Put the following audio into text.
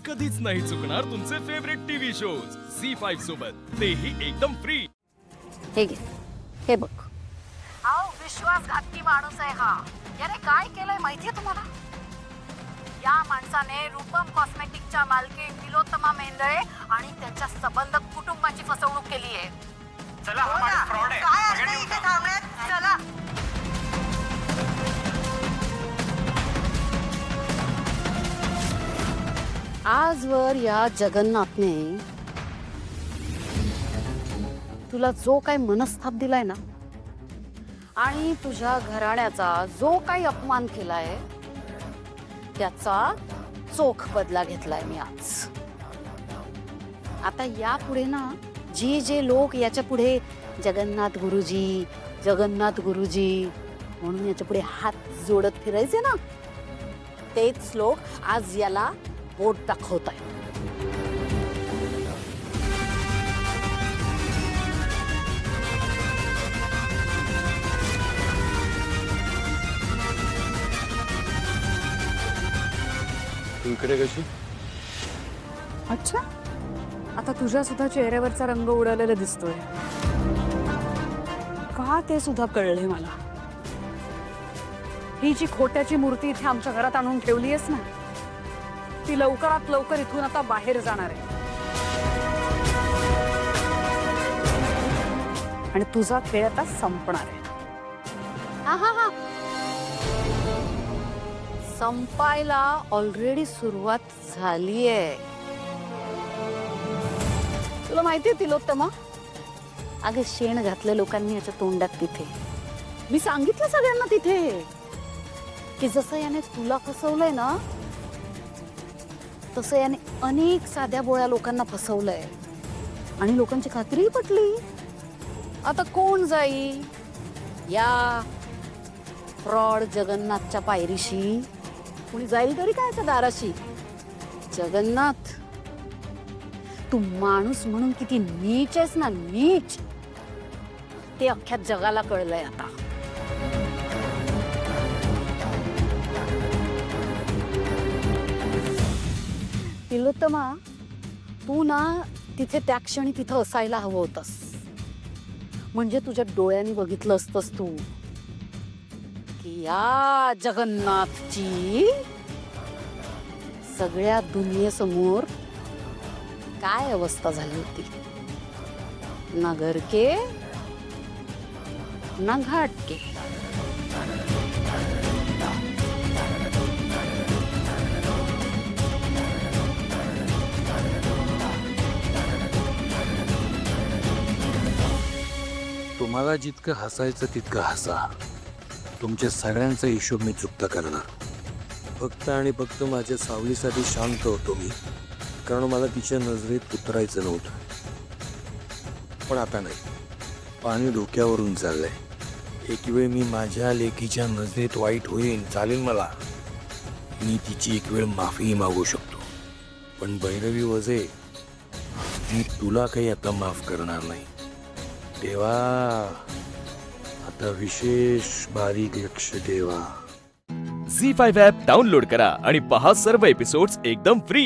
कधीच नाही चुकणार तुमचे फेवरेट टीव्ही शोज झी5 सोबत, तेही एकदम फ्री। हे घे, हे बघ. अहो विश्वासघातकी माणूस आहे हा. याने काय केलंय माहितीये तुम्हाला? या माणसाने रूपम कॉस्मेटिकच्या मालकीण तिलोत्तमा मेंदळे आणि त्यांच्या संबंध कुटुंबाची फसवणूक केली आहे. चला हा माणूस फ्रॉड आहे. काय सगळ्यांनी असतं इथे उठा. थांबण्यात? चला. आजवर या जगन्नाथने तुला जो काही मनस्ताप दिलाय ना आणि तुझ्या घराण्याचा जो काही अपमान केलाय त्याचा चोख बदला घेतलाय मी आज. आता यापुढे ना जे लोक याच्या पुढे जगन्नाथ गुरुजी जगन्नाथ गुरुजी म्हणून याच्या पुढे हात जोडत फिरायचे ना, तेच लोक आज याला बोट दाखवत आहे. तू इकडे कशी? अच्छा, आता तुझ्या सुद्धा चेहऱ्यावरचा रंग उडालेला दिसतोय. का ते सुद्धा कळले मला. ही जी खोट्याची मूर्ती इथे आमच्या घरात आणून ठेवली आहेस ना, ती लवकरात लवकर इथून आता बाहेर जाणार आहे. आणि तुझा खेळ आता संपणार आहे. हा संपायला ऑलरेडी सुरुवात झालीये. तुला माहितीये तिलोत्तमा, अगं शेण घातल्या लोकांनी याच्या तोंडात तिथे. मी सांगितलं सगळ्यांना तिथे की जसं याने तुला फसवलंय ना तसं याने अनेक साध्या बोळ्या लोकांना फसवलंय आणि लोकांची खात्रीही पटली. आता कोण जाई या फ्रॉड जगन्नाथच्या पायरीशी? कोणी जाईल तरी काय त्या दाराशी? जगन्नाथ, तू माणूस म्हणून किती नीच आहेस ना, नीच, ते अख्ख्या जगाला कळलंय आता. तिलोत्तमा, तू ना तिथे त्या क्षणी तिथं असायला हवं होतंस. म्हणजे तुझ्या डोळ्यांनी बघितलं असतंस तू की या जगन्नाथची सगळ्या दुनियेसमोर काय अवस्था झाली होती. ना घर के ना घाट के. तुम्हाला जितकं हसायचं तितकं हसा. तुमच्या सगळ्यांचा हिशोब मी चुकता करणार. फक्त आणि फक्त माझ्या सावलीसाठी शांत होतो मी, कारण मला तिच्या नजरेत उतरायचं नव्हतं. पण आता नाही, पाणी डोक्यावरून चाललंय. एक वेळ मी माझ्या लेकीच्या नजरेत वाईट होईन, चालेल मला. मी तिची एक वेळ माफी मागू शकतो. पण भैरवी वजे, मी तुला काही आता माफ करणार नाही. देवा, आता विशेष बारीक लक्ष ठेवा. झी5 ॲप डाउनलोड करा आणि पहा सर्व एपिसोड्स एकदम फ्री।